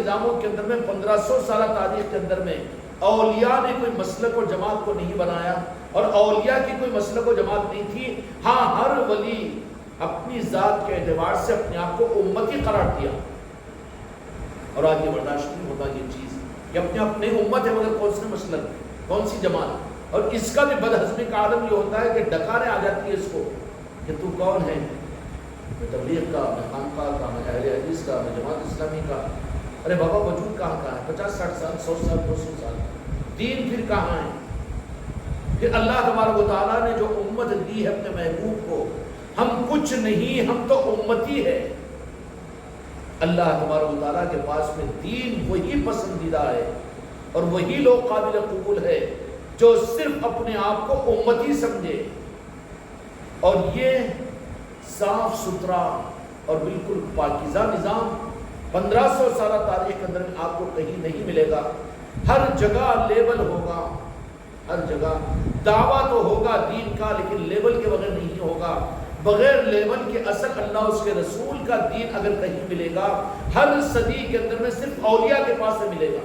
نظاموں کے اندر میں 1500 سالہ تاریخ کے اندر میں اولیاء نے کوئی مسلک و جماعت کو نہیں بنایا، اور اولیاء کی کوئی مسلک و جماعت نہیں تھی۔ ہاں ہر ولی اپنی ذات کے اعتبار سے اپنے آپ کو امتی قرار دیا، اور آج یہ برداشت نہیں ہوتا یہ چیز کہ اپنے اپنے امت ہے مگر کون سے مسلک، کون سی جماعت۔ اور اس کا بھی بدہضمی کا عالم یہ ہوتا ہے کہ ڈکاریں آ جاتی ہے اس کو کہ تو کون ہے، میں تبلیغ کا، میں خانقاہ کا، میں اہل حدیث کا، میں جماعت اسلامی کا۔ ارے بابا وجود کہاں ہے؟ 50-60 سال، 100 سال، 200 سال، دین پھر کہاں ہے؟ پھر اللہ تبارک و تعالیٰ نے جو امت دی ہے اپنے محبوب کو، ہم کچھ نہیں، ہم تو امتی ہے۔ اللہ تبارک و تعالیٰ کے پاس میں دین وہی پسندیدہ ہے اور وہی لوگ قابل قبول ہے جو صرف اپنے آپ کو امتی سمجھے، اور یہ صاف ستھرا اور بالکل پاکیزہ نظام 1500 سالہ تاریخ کے اندر میں آپ کو کہیں نہیں ملے گا۔ ہر جگہ لیبل ہوگا، ہر جگہ دعویٰ تو ہوگا دین کا، لیکن لیبل کے بغیر نہیں ہوگا۔ بغیر لیبل کے اصل اللہ اس کے رسول کا دین اگر کہیں ملے گا، ہر صدی کے اندر میں صرف اولیاء کے پاس میں ملے گا،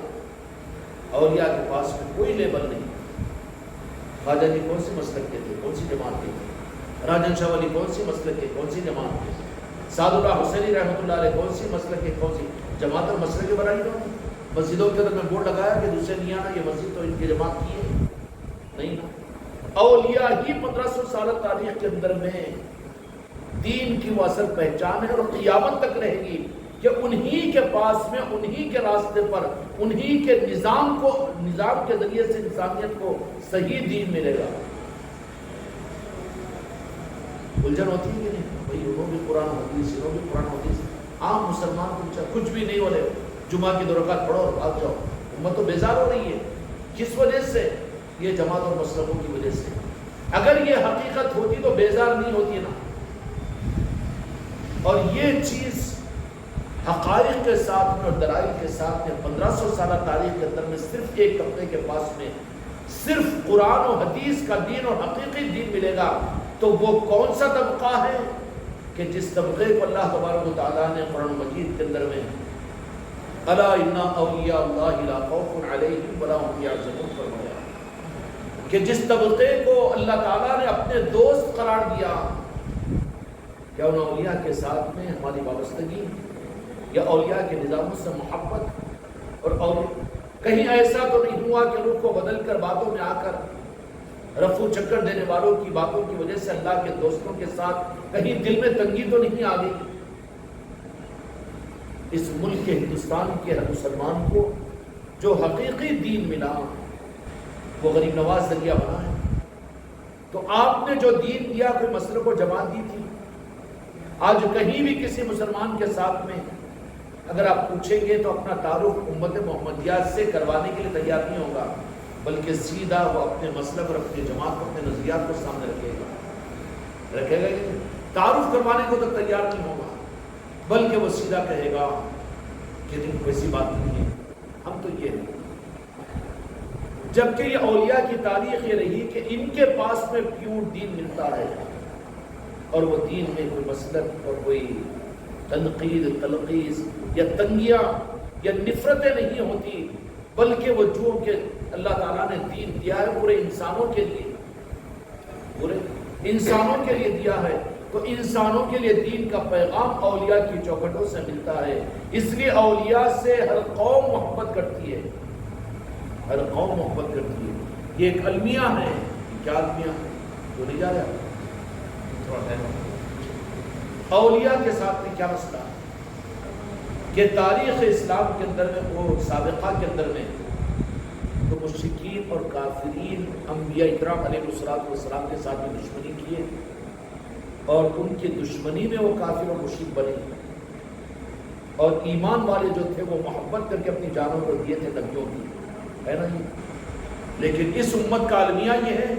اولیاء کے پاس میں کوئی لیبل نہیں۔ خواجہ جی کون سی مسلک کے تھے، کون سی جماعت کے تھے؟ راجن شاہ ولی کون سی مسلک کے، کون سی جماعت کے؟ سعد اللہ حسینی رحمۃ اللہ علیہ کون سی مسلک کے، کون سی جماعت؟ اور مسلک کے بڑائی دو مسجدوں کے اندر میں بورڈ لگایا کہ دوسرے نہیں آنا، یہ مسجد تو ان کی جماعت کی ہے نہیں۔ اولیاء ہی 1500 سالہ تاریخ کے اندر میں دین کی وہ اصل پہچان ہے، اور قیامت تک رہے گی کہ انہی کے پاس میں، انہی کے راستے پر، انہی کے نظام کے ذریعے سے انسانیت کو صحیح دین ملے گا۔ الجھن ہوتی ہے کہ نہیں بھائی، انہوں بھی قرآن حدیث، انہوں بھی قرآن حدیث، عام مسلمان کو بچہ کچھ بھی نہیں بولے، جمعہ کی 2 رکعت پڑھو اور بھاگ جاؤ۔ امت تو بیزار ہو رہی ہے، کس وجہ سے؟ یہ جماعت اور مسلکوں کی وجہ سے۔ اگر یہ حقیقت ہوتی تو بیزار نہیں ہوتی نا۔ اور یہ چیز حقائق کے ساتھ میں اور دلائل کے ساتھ میں 1500 سالہ تاریخ کے اندر میں صرف ایک طبقے کے پاس میں صرف قرآن و حدیث کا دین اور حقیقی دین ملے گا، تو وہ کون سا طبقہ ہے کہ جس طبقے کو اللہ تبارک و تعالیٰ نے قرآن مجید کے اندر میں الا ان اولیاء اللہ لا خوف علیہم ولا هم یحزنون فرمایا، کہ جس طبقے کو اللہ تعالیٰ نے اپنے دوست قرار دیا، کیا ان اولیاء کے ساتھ میں ہماری وابستگی یا اولیاء کے نظاموں سے محبت، اور کہیں ایسا تو نہیں ہوا کہ رخ کو بدل کر باتوں میں آ کر رفو چکر دینے والوں کی باتوں کی وجہ سے اللہ کے دوستوں کے ساتھ کہیں دل میں تنگی تو نہیں آ گئی؟ اس ملک کے ہندوستان کے ہر مسلمان کو جو حقیقی دین ملا وہ غریب نواز ذریعہ بنا ہے۔ تو آپ نے جو دین دیا کوئی مسلک و جماعت دی تھی، آج کہیں بھی کسی مسلمان کے ساتھ میں اگر آپ پوچھیں گے تو اپنا تعارف امت محمدیہ سے کروانے کے لیے تیار نہیں ہوگا، بلکہ سیدھا وہ اپنے مسلک اور اپنی جماعت کو، اپنے نظریات کو سامنے رکھے گا کہ تعارف کروانے کو تو تیار نہیں ہوگا، بلکہ وہ سیدھا کہے گا کہ تم کوئی بات نہیں ہے، ہم تو یہ ہیں۔ جبکہ یہ اولیاء کی تاریخ یہ رہی کہ ان کے پاس میں پیور دین ملتا ہے، اور وہ دین میں کوئی مسلک اور کوئی تنقید، تلخیص یا تنگیاں یا نفرتیں نہیں ہوتی، بلکہ وہ جو کہ اللہ تعالیٰ نے دین دیا ہے پورے انسانوں کے لیے، پورے انسانوں کے لیے دیا ہے، تو انسانوں کے لیے دین کا پیغام اولیاء کی چوکھٹوں سے ملتا ہے۔ اس لیے اولیاء سے ہر قوم محبت کرتی ہے، ہر قوم محبت کرتی ہے۔ یہ ایک المیہ ہے، کیا المیہ جو نہیں جا رہا اولیاء کے ساتھ میں کیا مسئلہ ہے کہ تاریخ اسلام کے اندر میں وہ سابقہ کے اندر میں تو مشرکین اور کافرین انبیاء اکرام علیہ السلام کے ساتھ میں دشمنی کیے، اور ان کی دشمنی میں وہ کافر اور مشرک بنے، اور ایمان والے جو تھے وہ محبت کر کے اپنی جانوں کو دیے تھے نبیوں کی، ہے نا یہ۔ لیکن اس امت کا المیہ یہ ہے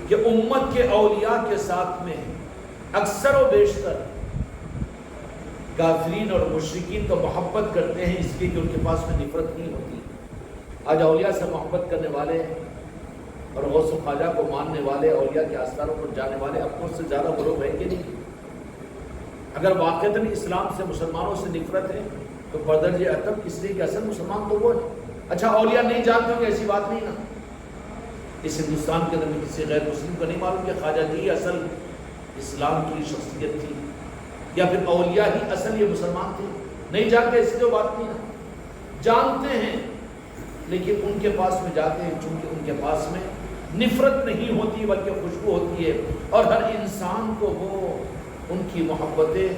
کہ امت کے اولیاء کے ساتھ میں اکثر و بیشتر کافرین اور مشرکین تو محبت کرتے ہیں اس لیے کہ ان کے پاس میں نفرت نہیں ہوتی۔ آج اولیاء سے محبت کرنے والے اور غوث و خواجہ کو ماننے والے، اولیاء کے آستانوں پر جانے والے اپنوں سے زیادہ وہ لوگ ہیں کہ نہیں؟ اگر واقعتاً اسلام سے، مسلمانوں سے نفرت ہے تو بدرجہ ادب اس لیے کہ اصل مسلمان تو وہ ہے. اچھا اولیاء نہیں جانتے ہوں گے ایسی بات نہیں نا. اس ہندوستان کے اندر میں کسی غیر مسلم کو نہیں معلوم کہ خواجہ جی اصل اسلام کی شخصیت تھی یا پھر اولیاء ہی اصل یہ مسلمان تھے. نہیں جانتے ایسی تو بات نہیں نا. جانتے ہیں لیکن ان کے پاس میں جاتے ہیں چونکہ ان کے پاس میں نفرت نہیں ہوتی بلکہ خوشبو ہوتی ہے، اور ہر انسان کو وہ ان کی محبتیں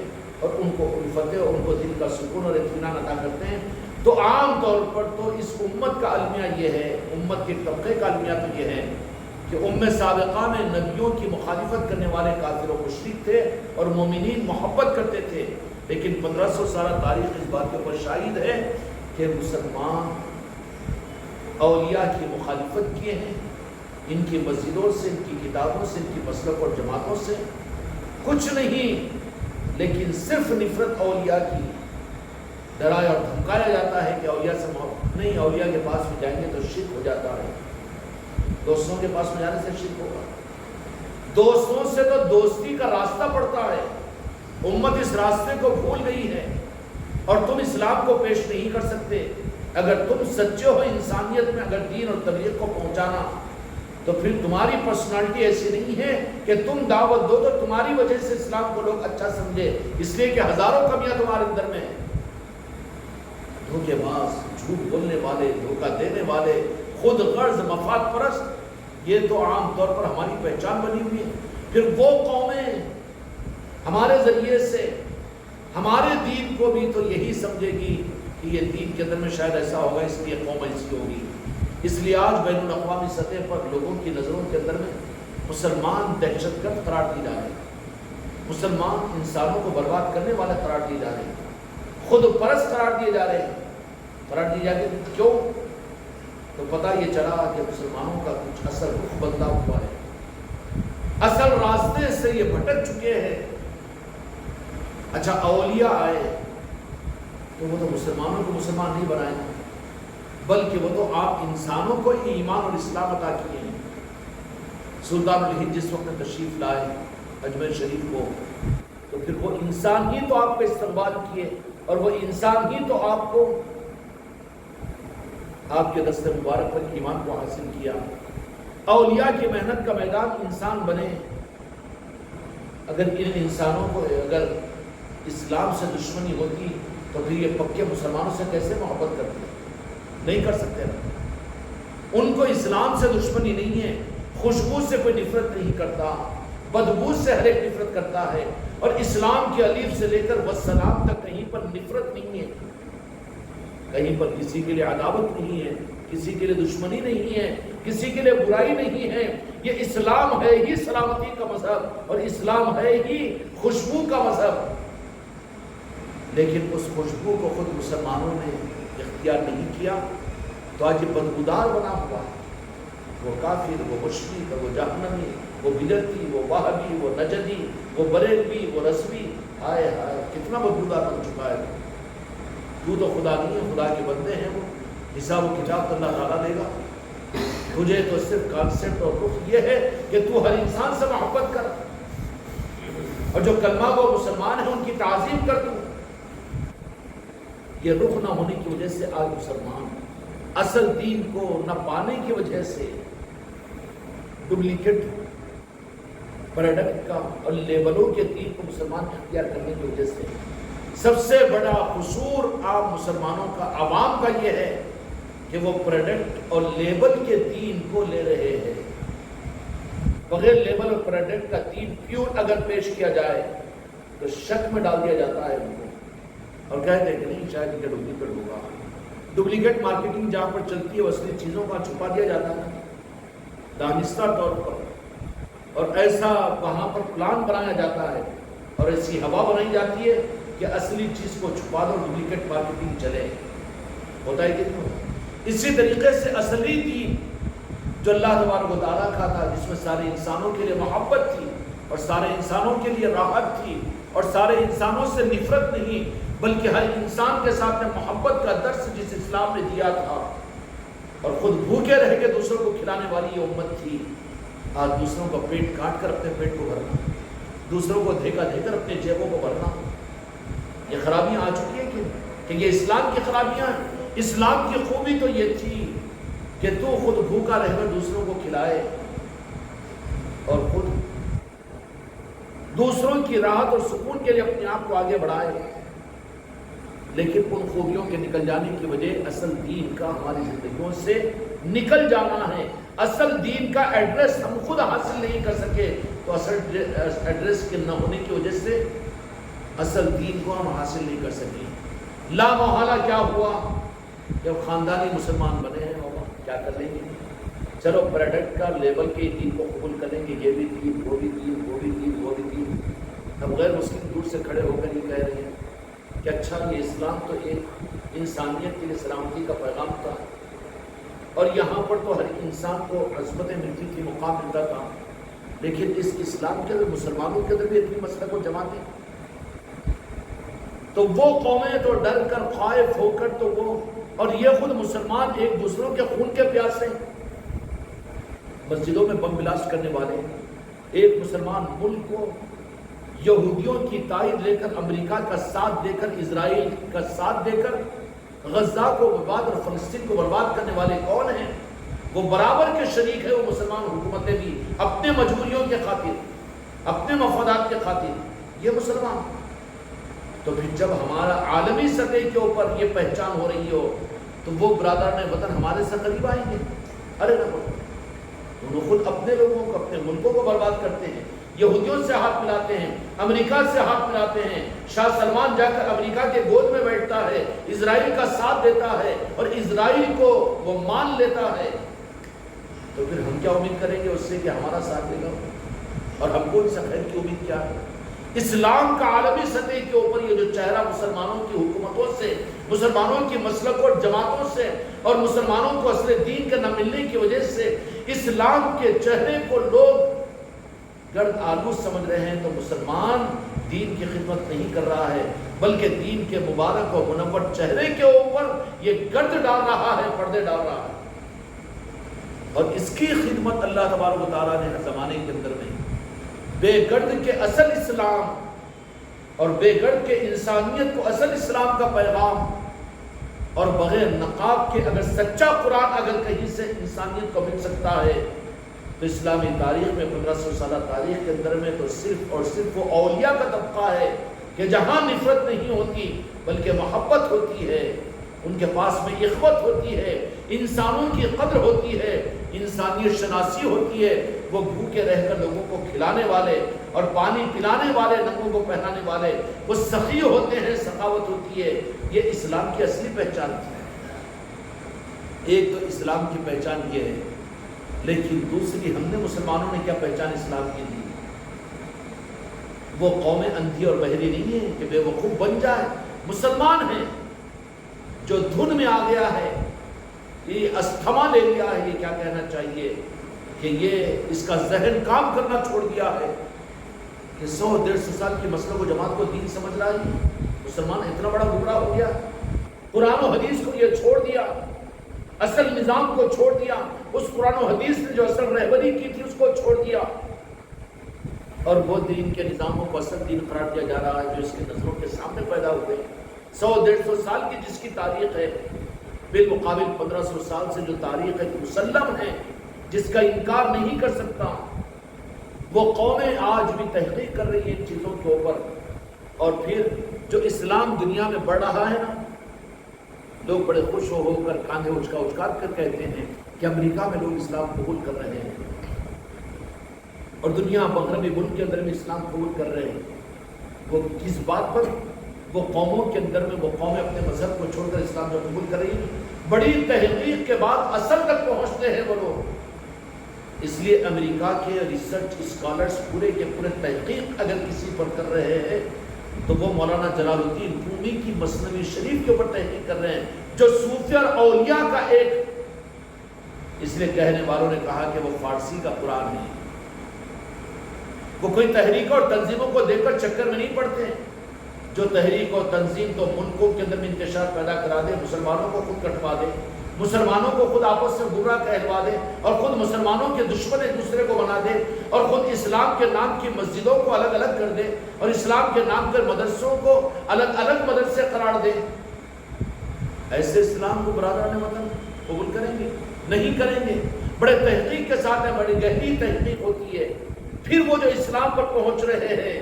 اور ان کو الفتیں اور ان کو دل کا سکون اور اطمینان عطا کرتے ہیں. تو عام طور پر تو اس امت کا المیہ یہ ہے، امت کے طبقے کا المیہ تو یہ ہے کہ امت سابقہ میں نبیوں کی مخالفت کرنے والے کافر و مشرک تھے اور مومنین محبت کرتے تھے. لیکن 1500 سالہ تاریخ اس بات کے اوپر شاہد ہے کہ مسلمان اولیاء کی مخالفت کیے ہیں، ان کی مسجدوں سے، ان کی کتابوں سے، ان کی مسلک اور جماعتوں سے کچھ نہیں، لیکن صرف نفرت اولیاء کی ڈرایا اور دھمکایا جاتا ہے کہ اولیاء سے محبت نہیں، اولیاء کے پاس میں جائیں گے تو شرک ہو جاتا ہے. دوستوں کے پاس میں جانے سے شرک ہوگا. دوستوں سے تو دوستی کا راستہ پڑتا ہے. امت اس راستے کو بھول گئی ہے اور تم اسلام کو پیش نہیں کر سکتے. اگر تم سچے ہو انسانیت میں، اگر دین اور تبلیغ کو پہنچانا، تو پھر تمہاری پرسنالٹی ایسی نہیں ہے کہ تم دعوت دو تو تمہاری وجہ سے اسلام کو لوگ اچھا سمجھے، اس لیے کہ ہزاروں کمیاں تمہارے اندر میں ہیں. دھوکے باز، جھوٹ بولنے والے، دھوکہ دینے والے، خود غرض، مفاد پرست، یہ تو عام طور پر ہماری پہچان بنی ہوئی ہے. پھر وہ قومیں ہمارے ذریعے سے ہمارے دین کو بھی تو یہی سمجھے گی کہ یہ دین کے اندر میں شاید ایسا ہوگا اس لیے قوم ایسی ہوگی. اس لیے آج بین الاقوامی سطح پر لوگوں کی نظروں کے اندر میں مسلمان دہشت گرد قرار دیے جا رہے ہیں، مسلمان انسانوں کو برباد کرنے والا قرار دیے جا رہے ہیں، خود پرست قرار دیے جا رہے ہیں. قرار دیے جا کے کیوں؟ تو پتہ یہ چلا کہ مسلمانوں کا کچھ اصل رخ بدلا ہوا ہے، اصل راستے سے یہ بھٹک چکے ہیں. اچھا اولیاء آئے تو وہ تو مسلمانوں کو مسلمان نہیں بنائے گا، بلکہ وہ تو آپ انسانوں کو ایمان اور اسلام عطا کیے ہیں. سلطان الہند جس وقت تشریف لائے اجمیر شریف کو، تو پھر وہ انسان ہی تو آپ کا استقبال کیے اور وہ انسان ہی تو آپ کو آپ کے دست مبارک پر ایمان کو حاصل کیا. اولیاء کی محنت کا میدان انسان بنے. اگر ان انسانوں کو اگر اسلام سے دشمنی ہوتی تو پھر یہ پکے مسلمانوں سے کیسے محبت کرتے؟ نہیں کر سکتے نا. ان کو اسلام سے دشمنی نہیں ہے، خوشبو سے کوئی نفرت نہیں کرتا، بدبو سے ہر ایک نفرت کرتا ہے، اور اسلام کے الف سے لے کر والسلام تک کہیں پر نفرت نہیں ہے، کہیں پر کسی کے لیے عداوت نہیں ہے، کسی کے لیے دشمنی نہیں ہے، کسی کے لیے برائی نہیں ہے. یہ اسلام ہے ہی سلامتی کا مذہب اور اسلام ہے ہی خوشبو کا مذہب. لیکن اس خوشبو کو خود مسلمانوں نے اختیار نہیں کیا تو آج یہ بدبودار بنا ہوا ہے. وہ کافر، وہ مشرک، وہ جہنمی، وہ بدعتی، وہ وہابی، وہ نجدی، وہ بریلوی، وہ رسوی، ہائے ہائے کتنا بدبودار بن چکا ہے. تو خدا نہیں ہے، خدا کے بندے ہیں. وہ حساب و کتاب تو اللہ تعالیٰ دے گا. تجھے تو صرف کانسیپٹ اور رخ یہ ہے کہ تو ہر انسان سے محبت کر، اور جو کلمہ وہ مسلمان ہیں ان کی تعظیم کر. تو یہ رخ نہ ہونے کی وجہ سے آج مسلمان اصل دین کو نہ پانے کی وجہ سے ڈپلیکیٹ پروڈکٹ کا اور لیبلوں کے دین کو مسلمان اختیار کرنے کی وجہ سے سب سے بڑا قصور عام مسلمانوں کا، عوام کا یہ ہے کہ وہ پروڈکٹ اور لیبل کے دین کو لے رہے ہیں. بغیر لیبل اور پروڈکٹ کا دین پیور اگر پیش کیا جائے تو شک میں ڈال دیا جاتا ہے ان کو، اور کہتے ہیں کہ نہیں شاید یہ ڈپلیکیٹ ہوگا. ڈپلیکیٹ مارکیٹنگ جہاں پر چلتی ہے اصلی چیزوں کا چھپا دیا جاتا ہے دانستہ طور پر، اور ایسا وہاں پر پلان بنایا جاتا ہے اور ایسی ہوا بنائی جاتی ہے کہ اصلی چیز کو چھپا دو، ڈپلیکیٹ مارکیٹنگ چلے. ہوتا ہے کہ اسی طریقے سے اصلی دین جو اللہ تبارک و تعالیٰ کا تھا، جس میں سارے انسانوں کے لیے محبت تھی اور سارے انسانوں کے لیے راحت تھی اور سارے انسانوں سے نفرت نہیں بلکہ ہر انسان کے ساتھ میں محبت کا درس جس اسلام نے دیا تھا، اور خود بھوکے رہ کے دوسروں کو کھلانے والی یہ امت تھی. آج دوسروں کا پیٹ کاٹ کر اپنے پیٹ کو بھرنا، دوسروں کو دھیکا دے کر اپنے جیبوں کو بھرنا، یہ خرابیاں آ چکی ہیں کہ کہ یہ اسلام کی خرابیاں ہیں؟ اسلام کی خوبی تو یہ تھی کہ تو خود بھوکا رہ کر دوسروں کو کھلائے اور خود دوسروں کی راحت اور سکون کے لیے اپنے آپ کو آگے بڑھائے. لیکن ان خوبیوں کے نکل جانے کی وجہ اصل دین کا ہماری زندگیوں سے نکل جانا ہے. اصل دین کا ایڈریس ہم خود حاصل نہیں کر سکے تو اصل ایڈریس کے نہ ہونے کی وجہ سے اصل دین کو ہم حاصل نہیں کر سکے. لا محالہ کیا ہوا؟ جب خاندانی مسلمان بنے ہیں اور کیا کر لیں گے؟ چلو پروڈکٹ کا لیبل کے دین کو قبول کریں گے، یہ بھی دین، وہ بھی دین، وہ بھی دین، وہ بھی دین. ہم غیر مسلم دور سے کھڑے ہو کر یہ کہہ رہے ہیں کہ اچھا یہ اسلام تو ایک انسانیت کے لیے سلامتی کا پیغام تھا اور یہاں پر تو ہر انسان کو عظمتیں ملتی تھی، مقام ملتا تھا، لیکن اس اسلام کے اندر مسلمانوں کے اندر بھی اتنی مسلک و جماعتیں. تو وہ قومیں تو ڈر کر، خائف ہو کر، تو وہ اور یہ خود مسلمان ایک دوسروں کے خون کے پیاسے، مسجدوں میں بم بلاسٹ کرنے والے. ایک مسلمان ملک کو یہودیوں کی تائید لے کر، امریکہ کا ساتھ دے کر، اسرائیل کا ساتھ دے کر غزہ کو برباد اور فلسطین کو برباد کرنے والے کون ہیں؟ وہ برابر کے شریک ہے. وہ مسلمان حکومتیں بھی اپنے مجبوریوں کے خاطر، اپنے مفادات کے خاطر، یہ مسلمان. تو پھر جب ہمارا عالمی سطح کے اوپر یہ پہچان ہو رہی ہو تو وہ برادران وطن ہمارے سے قریب آئیں گے. ارے نہ، انہوں خود اپنے لوگوں کو، اپنے ملکوں کو برباد کرتے ہیں، یہودیوں سے ہاتھ ملاتے ہیں، امریکہ سے ہاتھ ملاتے ہیں. شاہ سلمان جا کر امریکہ کے گود میں بیٹھتا ہے، اسرائیل کا ساتھ دیتا ہے اور اسرائیل کو وہ مان لیتا ہے. تو پھر ہم کیا امید کریں گے اس سے کہ ہمارا ساتھ دے گا؟ اور ہم کو اس خیر کی امید کیا ہے؟ اسلام کا عالمی سطح کے اوپر یہ جو چہرہ مسلمانوں کی حکومتوں سے، مسلمانوں کی مسلک اور جماعتوں سے اور مسلمانوں کو اصل دین کا نہ ملنے کی وجہ سے اسلام کے چہرے کو لوگ گرد آلود سمجھ رہے ہیں، تو مسلمان دین کی خدمت نہیں کر رہا ہے بلکہ دین کے مبارک و منور چہرے کے اوپر یہ گرد ڈال رہا ہے، پردے ڈال رہا ہے. اور اس کی خدمت اللہ تبارک و تعالیٰ نے ہر زمانے کے اندر میں بے گرد کے اصل اسلام اور بے گرد کے انسانیت کو اصل اسلام کا پیغام اور بغیر نقاب کے اگر سچا قرآن اگر کہیں سے انسانیت کو مل سکتا ہے تو اسلامی تاریخ میں 1500 سالہ تاریخ کے اندر میں تو صرف اور صرف وہ اولیاء کا طبقہ ہے کہ جہاں نفرت نہیں ہوتی بلکہ محبت ہوتی ہے، ان کے پاس میں اخوت ہوتی ہے، انسانوں کی قدر ہوتی ہے، انسانیت شناسی ہوتی ہے. وہ بھوکے رہ کر لوگوں کو کھلانے والے اور پانی پلانے والے، ننگوں کو پہنانے والے، وہ سخی ہوتے ہیں، سخاوت ہوتی ہے. یہ اسلام کی اصلی پہچان ہے. ایک تو اسلام کی پہچان یہ ہے، لیکن دوسری ہم نے مسلمانوں نے کیا پہچان اسلام کی دی؟ وہ قومیں اندھی اور بہری نہیں ہیں کہ بے وقوف بن جائے. مسلمان ہیں جو دھن میں آ گیا ہے، یہ استھما لے لیا ہے، یہ کیا کہنا چاہیے کہ یہ اس کا ذہن کام کرنا چھوڑ دیا ہے کہ 100-150 سال کی مسلک و جماعت کو دین سمجھ رہا ہے. مسلمان اتنا بڑا گمراہ ہو گیا، قرآن و حدیث کو یہ چھوڑ دیا، اصل نظام کو چھوڑ دیا، اس قرآن و حدیث نے جو اصل رہبری کی تھی اس کو چھوڑ دیا اور وہ دین کے نظاموں کو اصل دین قرار دیا جا رہا ہے جو اس کی نظروں کے سامنے پیدا ہوئے. 100-150 سال کی جس کی تاریخ ہے، بالمقابل 1500 سال سے جو تاریخ ہے مسلم ہے، جس کا انکار نہیں کر سکتا. وہ قومیں آج بھی تحقیق کر رہی ہیں ان چیزوں کے اوپر. اور پھر جو اسلام دنیا میں بڑھ رہا ہے نا، لوگ بڑے خوش ہو کر کاندھے اچکا کر کہتے ہیں کہ امریکہ میں لوگ اسلام قبول کر رہے ہیں اور دنیا مغربی ملک کے اندر میں اسلام قبول کر رہے ہیں. وہ کس بات پر؟ وہ قوموں کے اندر میں وہ قومیں اپنے مذہب کو چھوڑ کر اسلام کو قبول کر رہی ہیں. بڑی تحقیق کے بعد اصل تک پہنچتے ہیں وہ لوگ. اس لیے امریکہ کے ریسرچ اسکالرز پورے کے پورے تحقیق اگر کسی پر کر رہے ہیں تو وہ مولانا جلال الدین رومی کی مثنوی شریف کے اوپر تحقیق کر رہے ہیں جو صوفیہ اور اولیاء کا ایک، اس لیے کہنے والوں نے کہا کہ وہ فارسی کا قرآن ہے. وہ کوئی تحریک اور تنظیموں کو دیکھ کر چکر میں نہیں پڑتے ہیں. جو تحریک اور تنظیم تو ملکوں کے اندر میں انتشار پیدا کرا دے، مسلمانوں کو خود کٹوا دے، مسلمانوں کو خود آپس سے گمراہ کہلوا دے اور خود مسلمانوں کے دشمن ایک دوسرے کو بنا دے اور خود اسلام کے نام کی مسجدوں کو الگ الگ کر دے اور اسلام کے نام پر مدرسوں کو الگ الگ مدرسے قرار دے. ایسے اسلام کو برادران وطن قبول کریں گے؟ نہیں کریں گے۔ بڑے تحقیق کے ساتھ ہے، بڑی گہری تحقیق ہوتی ہے، پھر وہ جو اسلام پر پہنچ رہے ہیں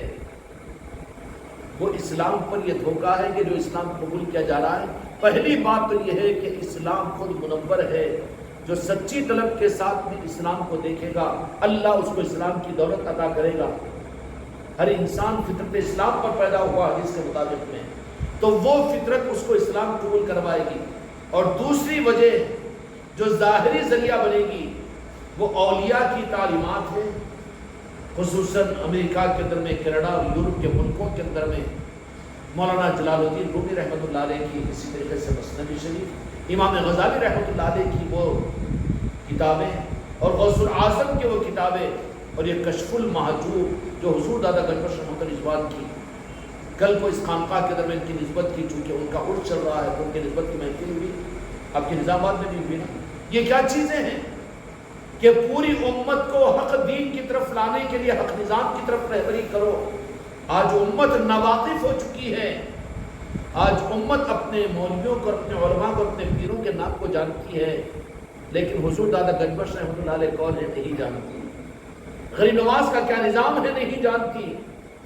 وہ اسلام پر یہ دھوکہ ہے کہ جو اسلام قبول کیا جا رہا ہے، پہلی بات تو یہ ہے کہ اسلام خود منور ہے۔ جو سچی طلب کے ساتھ میں اسلام کو دیکھے گا اللہ اس کو اسلام کی دولت عطا کرے گا۔ ہر انسان فطرت اسلام پر پیدا ہوا حدیث کے مطابق میں، تو وہ فطرت اس کو اسلام قبول کروائے گی۔ اور دوسری وجہ جو ظاہری ذریعہ بنے گی وہ اولیاء کی تعلیمات ہے، خصوصاً امریکہ کے اندر میں، کینیڈا اور یورپ کے ملکوں کے اندر میں مولانا جلال الدین رومی رحمۃ اللہ علیہ کی، اسی طریقے سے مثنوی شریف، امام غزالی رحمۃ اللہ علیہ کی وہ کتابیں، اور غوث الاعظم کی وہ کتابیں، اور یہ کشف المحجوب جو حضور دادا گنج بخش رحمۃ اللہ رضوان کی، کل کو اس خانقاہ کے درمیان کی نسبت کی، چونکہ ان کا عرس چل رہا ہے تو ان کی نسبت کی محفل ہوئی، آپ کے نظام آباد میں بھی ہوئی نا۔ یہ کیا چیزیں ہیں کہ پوری امت کو حق دین کی طرف لانے کے لیے حق نظام کی طرف رہبری کرو۔ آج امت ناواقف ہو چکی ہے، آج امت اپنے مولویوں کو، اپنے علماء کو، اپنے پیروں کے نام کو جانتی ہے، لیکن حضور دادا گنج بخش رحمۃ اللہ علیہ کون ہے نہیں جانتی، غریب نواز کا کیا نظام ہے نہیں جانتی،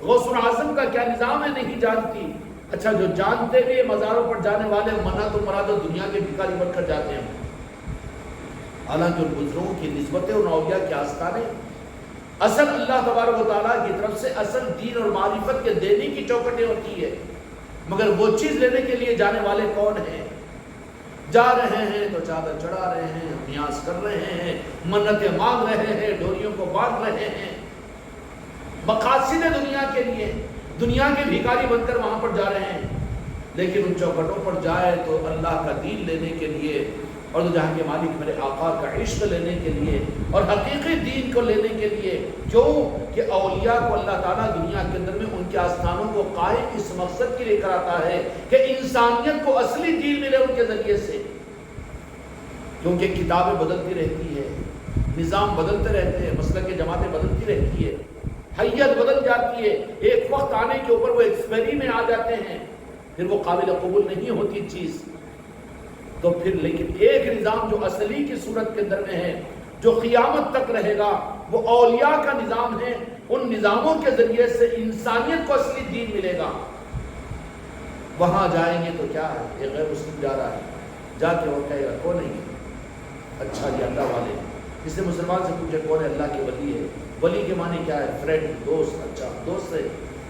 غوث الاعظم کا کیا نظام ہے نہیں جانتی۔ اچھا جو جانتے بھی مزاروں پر جانے والے منت و مراد دنیا کے بھکاری بن کر جاتے ہیں، حالانکہ ان بزرگوں کی نسبتیں اور اولیاء کے آستانے اصل اللہ تبارک و تعالیٰ کی طرف سے اصل دین اور معرفت کے دینے کی چوکٹیں ہوتی ہے، مگر وہ چیز لینے کے لیے جانے والے کون ہیں؟ جا رہے ہیں تو چادر چڑھا رہے ہیں، نیاز کر رہے ہیں، منتیں مانگ رہے ہیں، ڈوریوں کو باندھ رہے ہیں، مقاصد دنیا کے لیے دنیا کے بھیکاری بن کر وہاں پر جا رہے ہیں، لیکن ان چوکٹوں پر جائے تو اللہ کا دین لینے کے لیے، اور جہاں کے مالک میرے آقا کا عشق لینے کے لیے، اور حقیقی دین کو لینے کے لیے۔ کیوں کہ اولیاء کو اللہ تعالیٰ دنیا کے اندر میں ان کے آستانوں کو قائم اس مقصد کے لیے کراتا ہے کہ انسانیت کو اصلی دین ملے ان کے ذریعے سے، کیونکہ کتابیں بدلتی رہتی ہے، نظام بدلتے رہتے ہیں، مسلک جماعتیں بدلتی رہتی ہے، حیت بدل جاتی ہے، ایک وقت آنے کے اوپر وہ ایکسپیری میں آ جاتے ہیں، پھر وہ قابل قبول نہیں ہوتی چیز، تو پھر لیکن ایک نظام جو اصلی کی صورت کے اندر میں ہے، جو قیامت تک رہے گا، وہ اولیاء کا نظام ہے۔ ان نظاموں کے ذریعے سے انسانیت کو اصلی دین ملے گا۔ وہاں جائیں گے تو کیا ہے، ایک غیر مسلم جا رہا ہے، جا کے وہ کہے گا کون ہے یہ؟ اچھا یہ اللہ والے ہیں۔ اس نے مسلمان سے پوچھا کون ہے؟ اللہ کے ولی ہے۔ ولی کے معنی کیا ہے؟ فرینڈ، دوست۔ اچھا دوست ہے،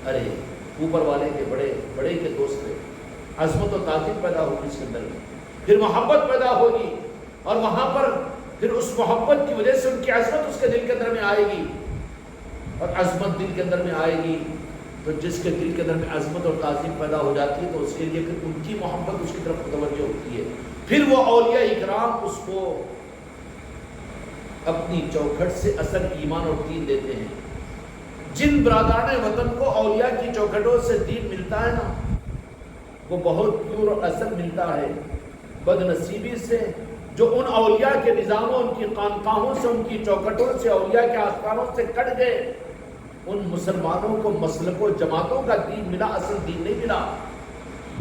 ارے اوپر والے کے بڑے بڑے کے دوست ہے۔ عظمت و تعظیم پیدا ہوگی اس کے اندر میں، پھر محبت پیدا ہوگی، اور وہاں پر پھر اس محبت کی وجہ سے ان کی عظمت اس کے دل کے اندر میں آئے گی، اور عظمت دل کے اندر میں آئے گی تو جس کے دل کے اندر میں عظمت اور تعظیم پیدا ہو جاتی ہے تو اس کے لیے پھر ان کی محبت اس کی طرف متوجہ ہوتی ہے، پھر وہ اولیاء اکرام اس کو اپنی چوکھٹ سے اصل ایمان اور دین دیتے ہیں۔ جن برادران وطن کو اولیاء کی چوکھٹوں سے دین ملتا ہے نا، وہ بہت پیور اور اصل ملتا ہے۔ بد نصیبی سے جو ان اولیاء کے نظاموں، ان کی خانقاہوں سے، ان کی چوکھٹوں سے، اولیاء کے آستانوں سے کٹ گئے، ان مسلمانوں کو مسلک و جماعتوں کا دین ملا، اصل دین نہیں ملا۔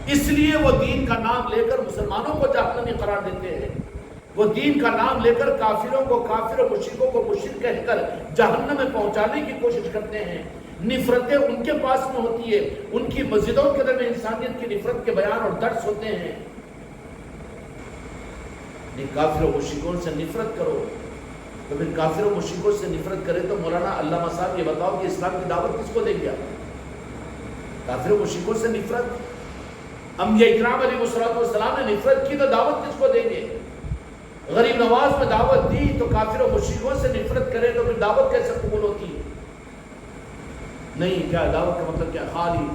اس لیے وہ دین کا نام لے کر مسلمانوں کو جہنمی قرار دیتے ہیں، وہ دین کا نام لے کر کافروں کو کافر و مشرکوں کو مشرک کہہ کر جہنم میں پہنچانے کی کوشش کرتے ہیں۔ نفرتیں ان کے پاس میں ہوتی ہے، ان کی مسجدوں کے اندر میں انسانیت کی نفرت کے بیان اور درس ہوتے ہیں۔ کافر و مشرکوں سے نفرت کرو، تو پھر کافر و مشرکوں سے نفرت کرے تو مولانا علامہ صاحب یہ بتاؤ کہ اسلام کی دعوت کس کو دیں گے؟ کافر و مشرکوں سے نفرت، انبیاء اکرام علیہ السلام نے نفرت کی تو دعوت کس کو دیں گے؟ غریب نواز میں دعوت دی تو کافر و مشرکوں سے نفرت کرے تو پھر دعوت کیسے قبول ہوتی ہے؟ نہیں، کیا دعوت کا مطلب کیا؟ خالی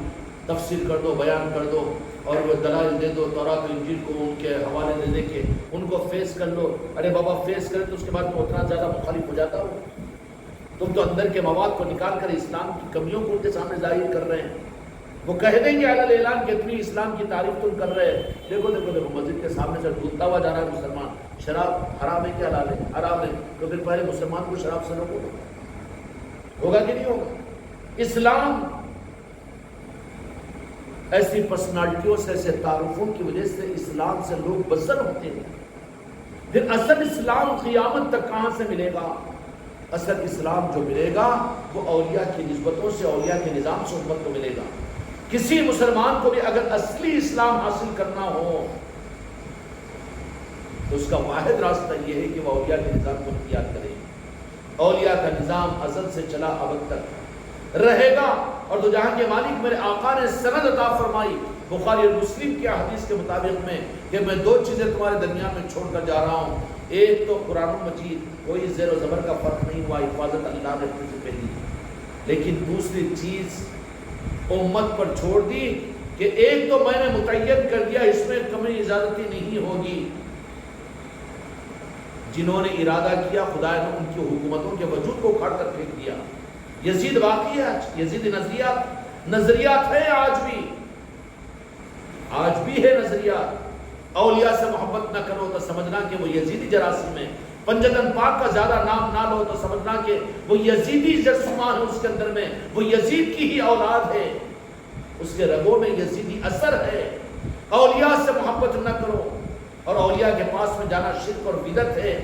تفسیر کر دو، بیان کر دو، اور وہ دلائل دے دو، تورات و انجیل کو ان کے حوالے دے دے کے ان کو فیس کر لو۔ ارے بابا فیس کرے تو اس کے بعد میں اتنا زیادہ مخالف ہو جاتا ہو؟ تم تو اندر کے مواد کو نکال کر اسلام کی کمیوں کو ان کے سامنے ظاہر کر رہے ہیں۔ وہ کہہ دیں گے اعلان اعلان کہ اتنی اسلام کی تعریف تم کر رہے ہیں، دیکھو دیکھو دیکھو مسجد کے سامنے سے ڈھونڈتا ہوا جا رہا ہے مسلمان، شراب حرام ہے کہ حلال ہے؟ حرام ہے، تو پھر پہلے مسلمان کو شراب سے روکو، ہوگا کہ نہیں ہوگا؟ اسلام ایسی پرسنالٹیوں سے، ایسے تعارفوں کی وجہ سے اسلام سے لوگ بزر ہوتے ہیں۔ پھر اصل اسلام قیامت تک کہاں سے ملے گا؟ اصل اسلام جو ملے گا وہ اولیاء کی نسبتوں سے، اولیاء کے نظام سے امت کو ملے گا۔ کسی مسلمان کو بھی اگر اصلی اسلام حاصل کرنا ہو تو اس کا واحد راستہ یہ ہے کہ وہ اولیاء کے نظام کو اختیار کرے۔ اولیاء کا نظام ازل سے چلا ابد تک رہے گا، اور تو جہاں کے مالک میرے آقا نے سند عطا فرمائی بخاری اور مسلم کی حدیث کے مطابق میں کہ میں دو چیزیں تمہارے درمیان میں چھوڑ کر جا رہا ہوں، ایک تو قرآن مجید، کوئی زیر و زبر کا فرق نہیں ہوا، حفاظت اللہ نے اپنے سے پہلی، لیکن دوسری چیز امت پر چھوڑ دی کہ ایک تو میں نے متعین کر دیا، اس میں کمی اجازتی نہیں ہوگی۔ جنہوں نے ارادہ کیا خدا نے ان کی حکومتوں کے وجود کو اکھاڑ کر پھینک دیا۔ یزید باقی ہے، یزید نظریات ہے، آج بھی ہے نظریات۔ اولیاء سے محبت نہ کرو تو سمجھنا کہ وہ یزیدی جراثیم ہے، پنجتن پاک کا زیادہ نام نہ لو تو سمجھنا کہ وہ یزیدی جرثومہ ہے، اس کے اندر میں وہ یزید کی ہی اولاد ہے، اس کے رگوں میں یزیدی اثر ہے۔ اولیاء سے محبت نہ کرو، اور اولیاء کے پاس میں جانا شرک اور بدعت ہے۔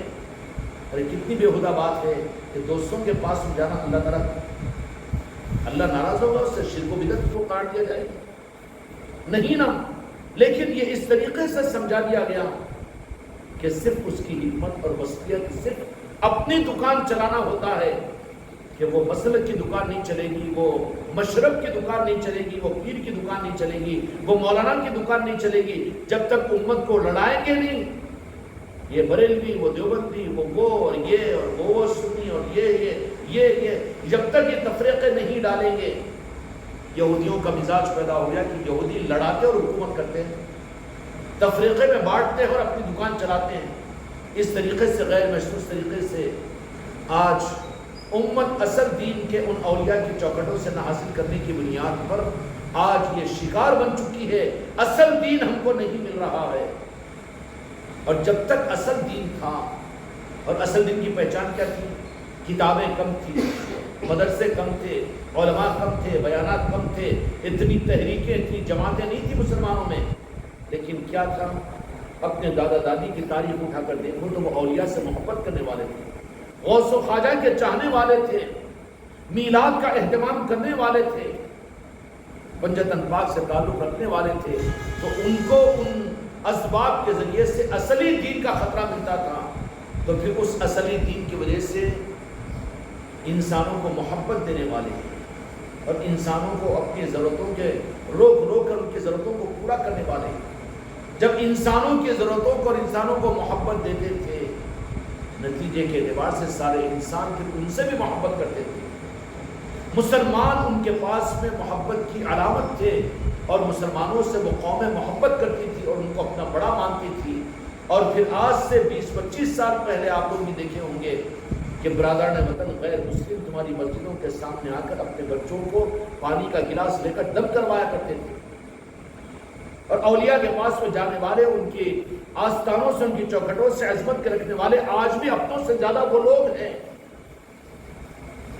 ارے کتنی بےہودہ بات ہے کہ دوستوں کے پاس میں جانا اللہ ناراض ہوگا، اس سے شرک و بدعت کو کاٹ دیا جائے گا؟ نہیں نا، لیکن یہ اس طریقے سے سمجھا دیا گیا کہ صرف اس کی حکمت اور وسطیت صرف اپنی دکان چلانا ہوتا ہے، کہ وہ مسلک کی دکان نہیں چلے گی، وہ مشرب کی دکان نہیں چلے گی، وہ پیر کی دکان نہیں چلے گی، وہ مولانا کی دکان نہیں چلے گی، جب تک امت کو لڑائیں گے نہیں، یہ بریلوی، وہ دیوبندی، وہ اور یہ اور وہ سنی اور یہ جب تک یہ تفریقے نہیں ڈالیں گے۔ یہودیوں کا مزاج پیدا ہو گیا کہ یہودی لڑاتے اور حکومت کرتے ہیں، تفریقے میں بانٹتے ہیں اور اپنی دکان چلاتے ہیں۔ اس طریقے سے غیر محسوس طریقے سے آج امت اصل دین کے ان اولیاء کی چوکھٹوں سے نہ حاصل کرنے کی بنیاد پر آج یہ شکار بن چکی ہے، اصل دین ہم کو نہیں مل رہا ہے۔ اور جب تک اصل دین تھا، اور اصل دین کی پہچان کیا تھی؟ کتابیں کم تھی، مدرسے کم تھے، علماء کم تھے، بیانات کم تھے، اتنی تحریکیں تھیں، جماعتیں نہیں تھی مسلمانوں میں، لیکن کیا تھا؟ اپنے دادا دادی کی تاریخ اٹھا کر دیکھو تو وہ اولیاء سے محبت کرنے والے تھے، غوث و خواجہ کے چاہنے والے تھے، میلاد کا اہتمام کرنے والے تھے، پنجتن پاک سے تعلق رکھنے والے تھے، تو ان کو ان اسباب کے ذریعے سے اصلی دین کا خطرہ ملتا تھا، تو پھر اس اصلی دین کی وجہ سے انسانوں کو محبت دینے والے اور انسانوں کو اپنی ضرورتوں کے روک کر ان کی ضرورتوں کو پورا کرنے والے، جب انسانوں کی ضرورتوں کو اور انسانوں کو محبت دیتے تھے، نتیجے کے اعتبار سے سارے انسان پھر ان سے بھی محبت کرتے تھے۔ مسلمان ان کے پاس میں محبت کی علامت تھے، اور مسلمانوں سے وہ قومیں محبت کرتی تھی اور ان کو اپنا بڑا مانتی تھی۔ اور پھر آج سے 20-25 سال پہلے آپ لوگ بھی دیکھے ہوں گے کہ برادران وطن غیر مسلم تمہاری مسجدوں کے سامنے آ کر اپنے بچوں کو پانی کا گلاس لے کر دم کروایا کرتے تھے، اور اولیاء کے پاس میں جانے والے ان کی آستانوں سے، ان کی چوکھٹوں سے عظمت کے رکھنے والے آج بھی اپنوں سے زیادہ وہ لوگ ہیں،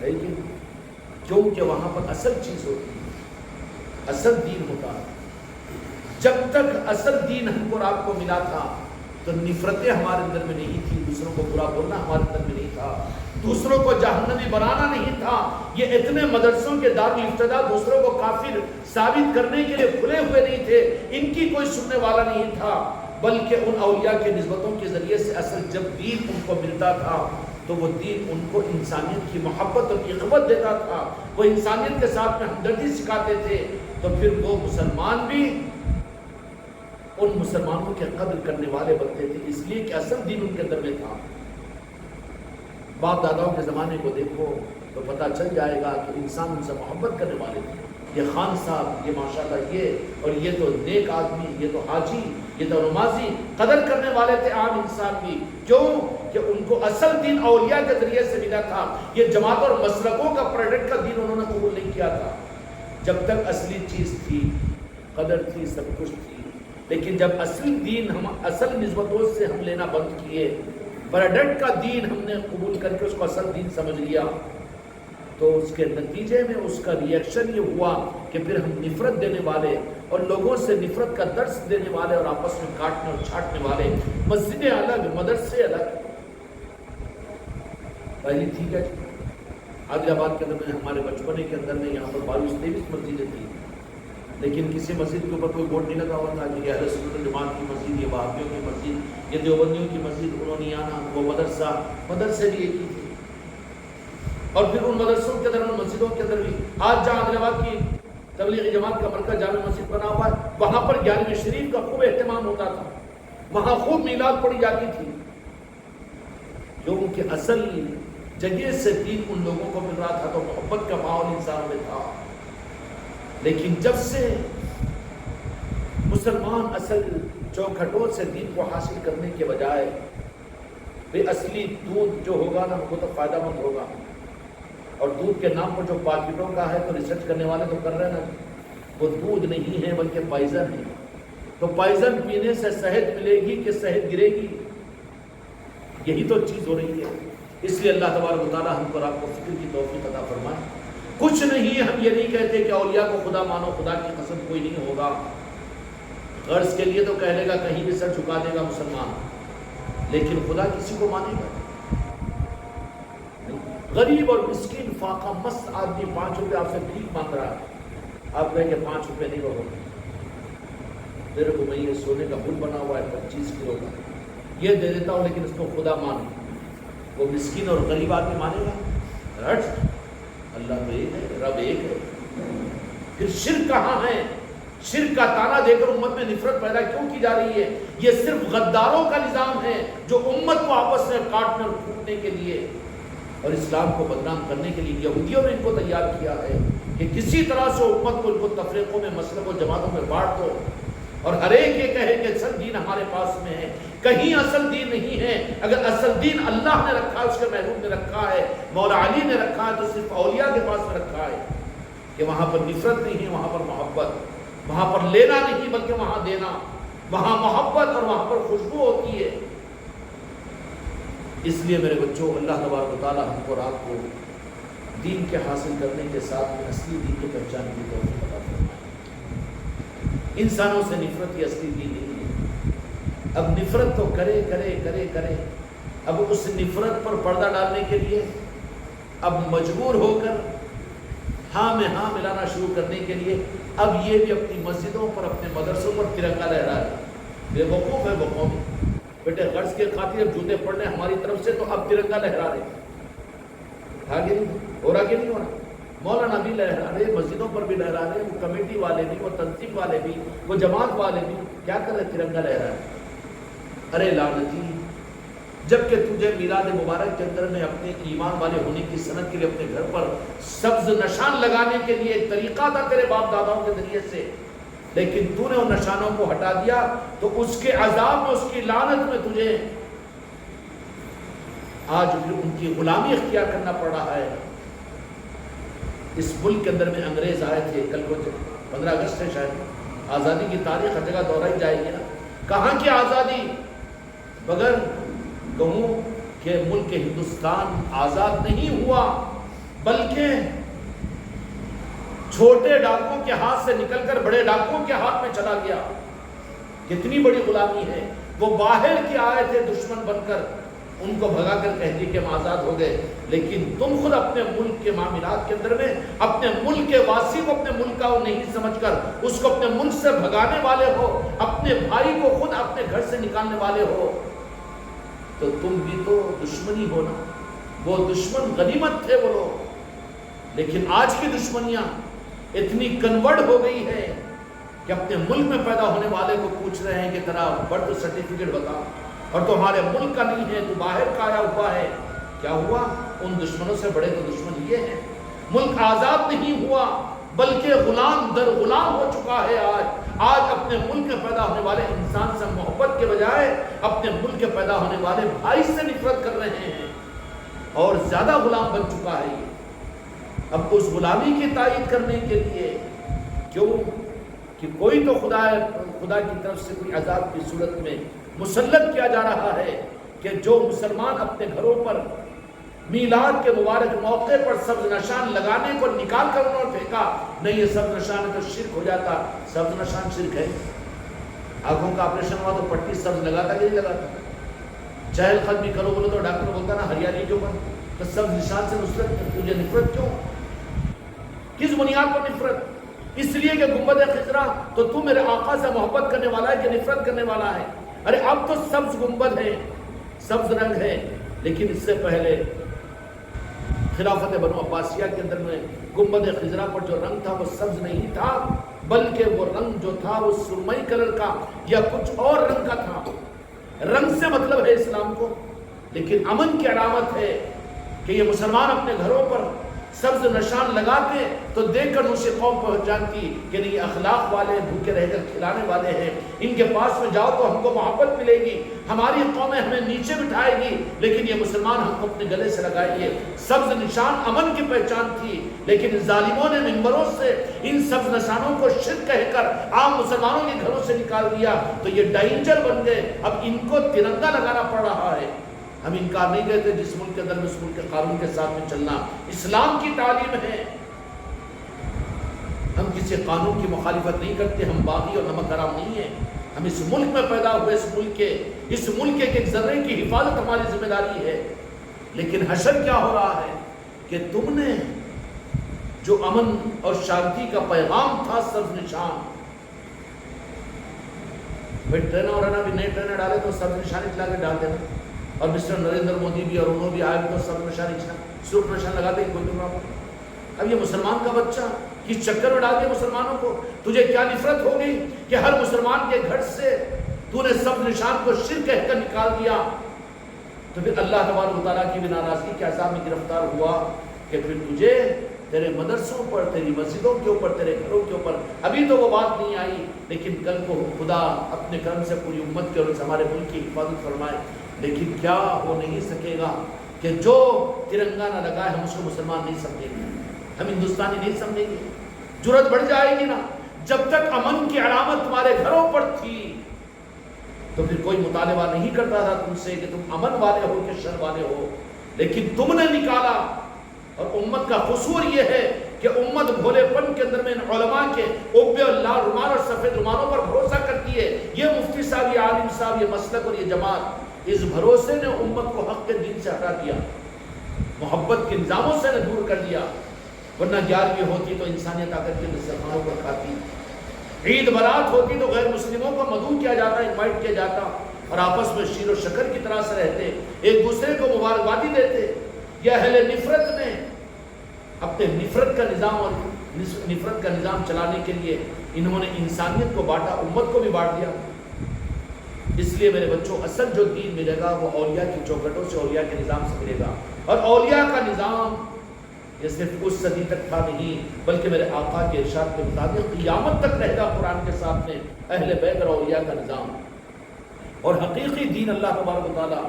لیکن کیونکہ وہاں پر اصل چیز ہوتی ہے، اصل دین ہوتا ہے۔ جب تک اصل دین ہم کو اور آپ کو ملا تھا تو نفرتیں ہمارے اندر میں نہیں تھی، دوسروں کو برا بولنا ہمارے اندر میں نہیں تھا، دوسروں کو جہنمی بنانا نہیں تھا۔ یہ اتنے مدرسوں کے دارالابتداء دوسروں کو کافر ثابت کرنے کے لیے کھلے ہوئے نہیں تھے، ان کی کوئی سننے والا نہیں تھا، بلکہ ان اولیاء کے نسبتوں کے ذریعے سے اصل جب دین ان کو ملتا تھا تو وہ دین ان کو انسانیت کی محبت اور اخوت دیتا تھا، وہ انسانیت کے ساتھ میں ہمدردی سکھاتے تھے، تو پھر وہ مسلمان بھی ان مسلمانوں کے قدر کرنے والے بنتے تھے، اس لیے کہ اصل دین ان کے اندر میں تھا۔ باپ داداؤں کے زمانے کو دیکھو تو پتہ چل جائے گا کہ انسان ان سے محبت کرنے والے تھے۔ یہ خان صاحب، یہ ماشاءاللہ یہ، اور یہ تو نیک آدمی، یہ تو حاجی، یہ تو نمازی، قدر کرنے والے تھے عام انسان بھی۔ کیوں؟ کہ ان کو اصل دین اولیاء کے ذریعے سے ملا تھا۔ یہ جماعت اور مسلکوں کا پروڈکٹ کا دین انہوں نے قبول نہیں کیا تھا۔ جب تک اصلی چیز تھی، قدر تھی، سب کچھ تھی، لیکن جب اصل دین ہم اصل نسبتوں سے ہم لینا بند کیے، پروڈکٹ کا دین ہم نے قبول کر کے اس کو اصل دین سمجھ لیا، تو اس کے نتیجے میں اس کا ریئیکشن یہ ہوا کہ پھر ہم نفرت دینے والے اور لوگوں سے نفرت کا درس دینے والے اور آپس میں کاٹنے اور چھاٹنے والے، مسجدیں الگ، مدرسے الگ۔ پہلی ٹھیک ہے، عادل آباد کے اندر میں ہمارے بچپنے کے اندر میں یہاں پر 22-23 مسجدیں تھیں، لیکن کسی مسجد کے اوپر کوئی بورڈ نہیں لگا ہوا تھا کہ یہ اہل سنت والجماعت کی مسجد، یہ وہابیوں کی مسجد، یہ دیوبندیوں کی مسجد، انہوں نے آنا، وہ مدرسے بھی ایک ہی تھے۔ اور پھر ان مدرسوں کے اندر، ان مسجدوں کے اندر بھی آج جہاں عادل آباد کی تبلیغی جماعت کا مرکز جامع مسجد بنا ہوا ہے، وہاں پر 11ویں شریف کا خوب اہتمام ہوتا تھا، وہاں خوب میلاد پڑھی جاتی تھی، کیونکہ اصل جگہ سے دین ان لوگوں کو مل رہا تھا تو محبت کا ماحول انسانوں میں تھا۔ لیکن جب سے مسلمان اصل چوکھٹوں سے دین کو حاصل کرنے کے بجائے اصلی دودھ جو ہوگا نا وہ تو فائدہ مند ہوگا، اور دودھ کے نام پر جو پاکٹوں کا ہے تو ریسرچ کرنے والے تو کر رہے ہیں نا، وہ دودھ نہیں ہے بلکہ پائزن ہے، تو پائزن پینے سے صحت ملے گی کہ صحت گرے گی، یہی تو چیز ہو رہی ہے۔ اس لیے اللہ تبارک و تعالیٰ ہم کو آپ کو فکر کی توفیق عطا فرمائے۔ کچھ نہیں، ہم یہ نہیں کہتے کہ اولیاء کو خدا مانو، خدا کی قسم کوئی نہیں ہوگا، غرض کے لیے تو کہہ لے گا، کہیں بھی سر جھکا دے گا مسلمان، لیکن خدا کسی کو مانے گا؟ غریب اور مسکین فاقہ مست آدمی 5 روپے آپ سے بھیک مانگ رہا ہے، آپ کہیں کہ 5 روپے نہیں رہو، میرے کو میں یہ سونے کا بل بنا ہوا ہے 25 کلو کا، یہ دے دیتا ہوں لیکن اس کو خدا مانو، وہ مسکین اور غریب آدمی مانے گا؟ اللہ تو ایک ہے، رب ایک ہے۔ پھر شرک کہاں ہے؟ شرک کا تانا دے کر امت میں نفرت پیدا کیوں کی جا رہی ہے؟ یہ صرف غداروں کا نظام ہے جو امت کو آپس میں کاٹنے اور پھوٹنے کے لیے اور اسلام کو بدنام کرنے کے لیے یہودیوں نے ان کو تیار کیا ہے کہ کسی طرح سے امت کو ان کو تفریقوں میں، مسلک و جماعتوں میں بانٹ دو، اور ہر ایک یہ کہے کہ اصل دین ہمارے پاس میں ہے۔ کہیں اصل دین نہیں ہے۔ اگر اصل دین اللہ نے رکھا ہے، اس کے محبوب نے رکھا ہے، مولا علی نے رکھا ہے، تو صرف اولیاء کے پاس میں رکھا ہے کہ وہاں پر نفرت نہیں ہے، وہاں پر محبت، وہاں پر لینا نہیں بلکہ وہاں دینا، وہاں محبت اور وہاں پر خوشبو ہوتی ہے۔ اس لیے میرے بچوں، اللہ تبارک و تعالیٰ ہم کو رات کو دین کے حاصل کرنے کے ساتھ میں اصلی دین کی پہچان کی توفیق عطا فرمائے۔ انسانوں سے نفرت یہ اصلی دین نہیں ہے۔ اب نفرت تو کرے کرے کرے کرے، اب اس نفرت پر پردہ ڈالنے کے لیے اب مجبور ہو کر ہاں میں ہاں ملانا شروع کرنے کے لیے اب یہ بھی اپنی مسجدوں پر، اپنے مدرسوں پر ترنگا لہرا ہے۔ بے وقوف ہے وہ قوم، بیٹے غرض کے خاطر اب جوتے پڑنے ہماری طرف سے تو اب ترنگا لہرا رہے، آگے نہیں ہو رہا کہ نہیں ہو رہا؟ مولانا بھی لہرا رہے، مسجدوں پر بھی لہرا رہے، وہ کمیٹی والے بھی، وہ تنظیم والے بھی، وہ جماعت والے بھی، کیا کر رہے؟ ترنگا لہرا رہے۔ ارے لعنتی، جبکہ تجھے میلاد مبارک کے اندر میں اپنے ایمان والے ہونے کی سند کے لیے اپنے گھر پر سبز نشان لگانے کے لیے ایک طریقہ تھا تیرے باپ داداؤں کے ذریعے سے، لیکن تو نے ان نشانوں کو ہٹا دیا تو اس کے عذاب میں، اس کی لعنت میں تجھے آج پھر ان کی غلامی اختیار کرنا پڑ رہا ہے۔ اس ملک کے اندر میں انگریز آئے تھے، کل کو 15 اگست ہے شاید، آزادی کی تاریخ ہر جگہ دہرائی جائے گی نا، کہاں کی آزادی؟ مگر کہوں کہ ملک ہندوستان آزاد نہیں ہوا، بلکہ چھوٹے ڈاکوؤں کے ہاتھ سے نکل کر بڑے ڈاکوؤں کے ہاتھ میں چلا گیا۔ کتنی بڑی غلامی ہے۔ وہ باہر کے آئے تھے دشمن بن کر، ان کو بھگا کر کہہ دی کہ ہم آزاد ہو گئے، لیکن تم خود اپنے ملک کے معاملات کے اندر میں اپنے ملک کے واسی کو اپنے ملک کا نہیں سمجھ کر اس کو اپنے ملک سے بھگانے والے ہو، اپنے بھائی کو خود اپنے گھر سے نکالنے والے ہو، تو تم بھی تو دشمنی ہو نا۔ وہ دشمن غنیمت تھے وہ لوگ، لیکن آج کی دشمنیاں اتنی کنورٹ ہو گئی ہے کہ اپنے ملک میں پیدا ہونے والے کو پوچھ رہے ہیں کہ تیرا برتھ سرٹیفکیٹ بتا، اور تمہارے ملک کا نہیں ہے، تو باہر کا آیا ہوا ہے۔ کیا ہوا؟ ان دشمنوں سے بڑے تو دشمن یہ ہیں۔ ملک آزاد نہیں ہوا بلکہ غلام در غلام ہو چکا ہے۔ آج اپنے ملک میں پیدا ہونے والے انسان سے محبت کے بجائے اپنے ملک کے پیدا ہونے والے بھائی سے نفرت کر رہے ہیں، اور زیادہ غلام بن چکا ہے یہ۔ اب اس غلامی کی تائید کرنے کے لیے کیوں کہ کوئی تو خدا کی طرف سے کوئی عذاب کی صورت میں مسلط کیا جا رہا ہے کہ جو مسلمان اپنے گھروں پر میلاد کے مبارک موقع پر سبز نشان لگانے کو نکال کر انہوں نے پھینکا، نہیں یہ سبز نشان تو شرک ہو جاتا۔ سبز نشان شرک ہے؟ آنکھوں کا آپریشن ہوا تو پٹی سبز لگاتا کہ نہیں لگاتا؟ چہل قدمی کرو بولو تو ڈاکٹر بولتا نا ہریالی کے اوپر، تو سبز نشان سے نصرت، تجھے نفرت کیوں؟ کس بنیاد پر نفرت؟ اس لیے کہ گنبد خضرا تو تو میرے آقا سے محبت کرنے والا ہے کہ نفرت کرنے والا ہے؟ ارے اب تو سبز گنبد ہے، سبز رنگ ہے، لیکن اس سے پہلے خلافت بنو عباسیہ کے اندر میں گنبد خضرا پر جو رنگ تھا وہ سبز نہیں تھا، بلکہ وہ رنگ جو تھا وہ سرمئی کلر کا یا کچھ اور رنگ کا تھا۔ رنگ سے مطلب ہے اسلام کو، لیکن امن کی علامت ہے کہ یہ مسلمان اپنے گھروں پر سبز نشان لگاتے تو دیکھ کر دوسری قوم پہنچ جاتی کہ نہیں اخلاق والے، بھوکے رہ کر کھلانے والے ہیں، ان کے پاس میں جاؤ تو ہم کو محبت ملے گی، ہماری قومیں ہمیں نیچے بٹھائے گی، لیکن یہ مسلمان ہم کو اپنے گلے سے لگائیں گے۔ سبز نشان امن کی پہچان تھی، لیکن ظالموں نے منبروں سے ان سبز نشانوں کو شرک کہہ کر عام مسلمانوں کے گھروں سے نکال دیا، تو یہ ڈینجر بن گئے، اب ان کو ترنگا لگانا پڑ رہا ہے۔ ہم انکار نہیں کرتے جس ملک کے اندر میں اس ملک کے قانون کے ساتھ میں چلنا اسلام کی تعلیم ہے، ہم کسی قانون کی مخالفت نہیں کرتے، ہم باغی اور نمک حرام نہیں ہیں، ہم اس ملک میں پیدا ہوئے، اس ملک کے ایک ذرے کی حفاظت ہماری ذمہ داری ہے۔ لیکن حشر کیا ہو رہا ہے کہ تم نے جو امن اور شانتی کا پیغام تھا سبز نشان، بھائی ٹرین اور بھی نئے ٹرینیں ڈالے تو سبز نشان اچلا کے ڈال دینا، اور مسٹر نریندر مودی بھی اور انہوں بھی آئے تو سبز نشان اچلا سرخ نشان لگا دے کوئی تمہارا۔ اب یہ مسلمان کا بچہ کس چکر میں ڈال دیا مسلمانوں کو؟ تجھے کیا نفرت ہو گئی کہ ہر مسلمان کے گھر سے تو نے سبز نشان کو شرک کہہ کر نکال دیا؟ تو پھر اللہ تبارک و تعالیٰ کی بھی ناراضگی کے عذاب میں گرفتار ہوا کہ پھر تجھے تیرے مدرسوں پر، تیری مسجدوں کے اوپر، تیرے گھروں کے اوپر ابھی تو وہ بات نہیں آئی، لیکن کل کو خدا اپنے کرم سے پوری امت کے اور ہمارے ملک کی حفاظت فرمائے۔ لیکن کیا ہو نہیں سکے گا کہ جو ترنگا نہ لگائے ہم اس کو مسلمان نہیں سمجھیں گے، ہم ہندوستانی نہیں سمجھیں گے، جرأت بڑھ جائے گی نا۔ جب تک امن کی علامت تمہارے گھروں پر تھی تو پھر کوئی مطالبہ نہیں کرتا تھا تم سے کہ تم امن والے ہو کہ شر والے ہو، لیکن تم نے نکالا۔ اور امت کا قصور یہ ہے کہ امت بھولے پن کے اندر میں ان علماء کے اوبے اور لال رومال اور سفید رومالوں پر بھروسہ کرتی ہے، یہ مفتی صاحب، یہ عالم صاحب، یہ مسلک اور یہ جماعت، اس بھروسے نے امت کو حق کے دین سے ہٹا دیا، محبت کے نظاموں سے دور کر دیا۔ ورنہ 11ویں ہوتی تو انسانیت آ کر کے دسترخوانوں پر کھاتی، عید برات ہوتی تو غیر مسلموں کو مدعو کیا جاتا، انوائٹ کیا جاتا، اور آپس میں شیر و شکر کی طرح سے رہتے، ایک دوسرے کو مبارکبادی دیتے۔ یہ اہل نفرت نے اپنے نفرت کا نظام اور نفرت کا نظام چلانے کے لیے انہوں نے انسانیت کو بانٹا، امت کو بھی بانٹ دیا۔ اس لیے میرے بچوں، اصل جو دین ملے گا وہ اولیاء کی چوکھٹوں سے، اولیاء کے نظام سے ملے گا، اور اولیاء کا نظام یہ صرف اس صدی تک تھا نہیں، بلکہ میرے آقا کے ارشاد کے مطابق قیامت تک رہے گا قرآن کے ساتھ میں اہل بیت اور اولیاء کا نظام۔ اور حقیقی دین اللہ تبارک و تعالیٰ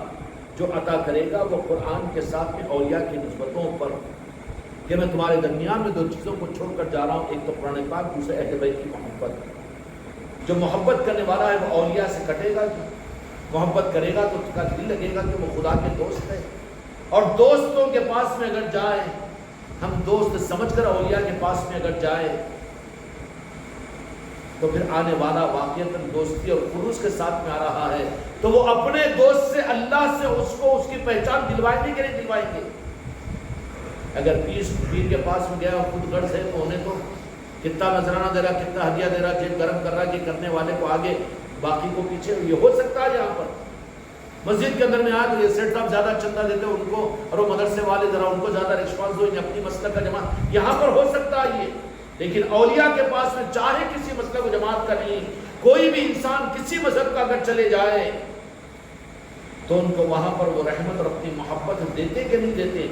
جو عطا کرے گا وہ قرآن کے ساتھ میں اولیاء کی نسبتوں پر، کہ میں تمہارے درمیان میں 2 چیزوں کو چھوڑ کر جا رہا ہوں، ایک تو قرآن پاک، دوسرے اہل بیت کی محبت۔ جو محبت کرنے والا ہے وہ اولیاء سے کٹے گا، محبت کرے گا تو اس کا دل لگے گا کہ وہ خدا کے دوست ہے، اور دوستوں کے پاس میں اگر جائے، ہم دوست سمجھ کر اولیاء کے پاس میں اگر جائے تو پھر آنے والا واقعتاً دوستی اور خلوص کے ساتھ میں آ رہا ہے، تو وہ اپنے دوست سے، اللہ سے اس کو اس کی پہچان دلوائیں گے کہ نہیں دلوائیں گے؟ اگر پیر کے پاس میں گیا اور خود غرض ہے تو انہیں تو کتنا نذرانہ دے رہا، کتنا ہدیہ دے رہا، جیب گرم کر رہا کہ کرنے والے کو آگے باقی کو پیچھے، یہ ہو سکتا ہے؟ یہاں پر مسجد کے اندر میں آئے تو یہ سیٹ صاحب زیادہ چندہ دیتے ان کو، اور وہ مدرسے والے ذرا ان کو زیادہ رسپانس دو، اپنی مسلک کا جماعت، یہاں پر ہو سکتا ہے یہ۔ لیکن اولیاء کے پاس میں چاہے کسی مسلک و جماعت کا نہیں، کوئی بھی انسان کسی مذہب کا اگر چلے جائے تو ان کو وہاں پر وہ رحمت اور اپنی محبت دیتے کہ نہیں دیتے؟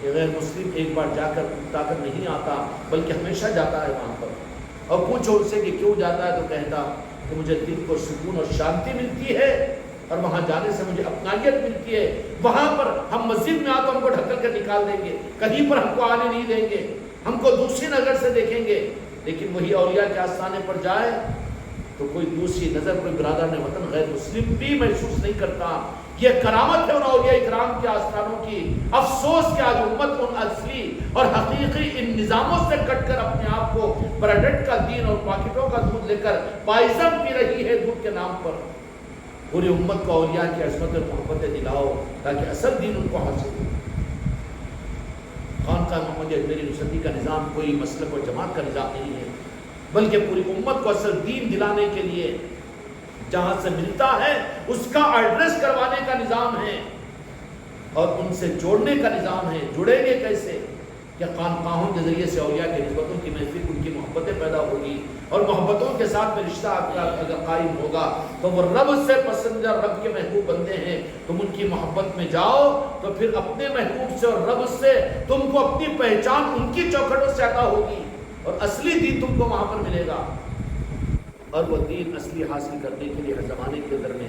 کہ غیر مسلم ایک بار جا کر اٹھا کر نہیں آتا، بلکہ ہمیشہ جاتا ہے وہاں پر، اور پوچھو ان سے کہ کیوں جاتا ہے تو کہتا کہ مجھے دل کو سکون اور شانتی ملتی ہے، اور وہاں جانے سے مجھے اپنائیت ملتی ہے۔ وہاں پر ہم مسجد میں آ تو ہم کو ڈھکل کر نکال دیں گے، کہیں پر ہم کو آنے نہیں دیں گے، ہم کو دوسری نظر سے دیکھیں گے، لیکن وہی اولیاء کے آستانے پر جائے تو کوئی دوسری نظر کوئی برادر وطن غیر مسلم بھی محسوس نہیں کرتا۔ یہ کرامت ہے ان اولیاء اکرام کے آستانوں کی۔ افسوس کہ آج امت ان اصلی اور حقیقی ان نظاموں سے کٹ کر اپنے آپ کو برڈٹ کا دین اور پاکٹوں کا دودھ لے کر پائزم پی رہی ہے دودھ کے نام پر۔ پوری امت کو اولیاء کی عظمت اور محبت دلاؤ تاکہ اصل دین ان کو حاصل ہو۔ خانقاہ محمدیہ اجمیری نصرتی کا نظام کوئی مسلک اور جماعت کا نظام نہیں ہے، بلکہ پوری امت کو اصل دین دلانے کے لیے جہاں سے ملتا ہے اس کا ایڈریس کروانے کا نظام ہے اور ان سے جوڑنے کا نظام ہے۔ جڑیں گے کیسے؟ کہ خانقاہوں کے ذریعے سے اولیاء کے نسبتوں کی محفل، ان کی محبتیں پیدا ہوگی، اور محبتوں کے ساتھ میں رشتہ اگر قائم ہوگا تو وہ رب سے پسندیدہ، رب کے محبوب بندے ہیں، تم ان کی محبت میں جاؤ تو پھر اپنے محبوب سے اور رب سے تم کو اپنی پہچان ان کی چوکھٹوں سے عطا ہوگی اور اصلی دین تم کو وہاں پر ملے گا۔ اور وہ دین اصلی حاصل کرنے کے لیے ہر زمانے کے اندر میں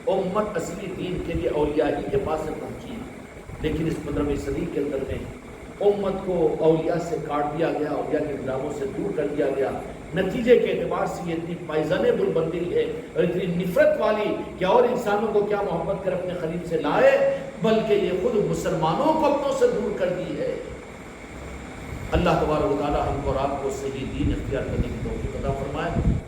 امت اصلی دین کے لیے اولیاء ہی کے پاس سے پہنچی، لیکن اس 15ویں صدی کے اندر میں امت کو اولیاء سے کاٹ دیا گیا، اولیاء کے نظاموں سے دور کر دیا گیا۔ نتیجے کے اعتبار سے یہ اتنی پائزانے بل بن گئی ہے اور اتنی نفرت والی کہ اور انسانوں کو کیا محبت کر اپنے خلیل سے لائے، بلکہ یہ خود مسلمانوں کو اپنوں سے دور کر دی ہے۔ اللہ تبارک و تعالی ہم کو اور آپ کو صحیح دین اختیار کرنے کی توفیق عطا فرمائے۔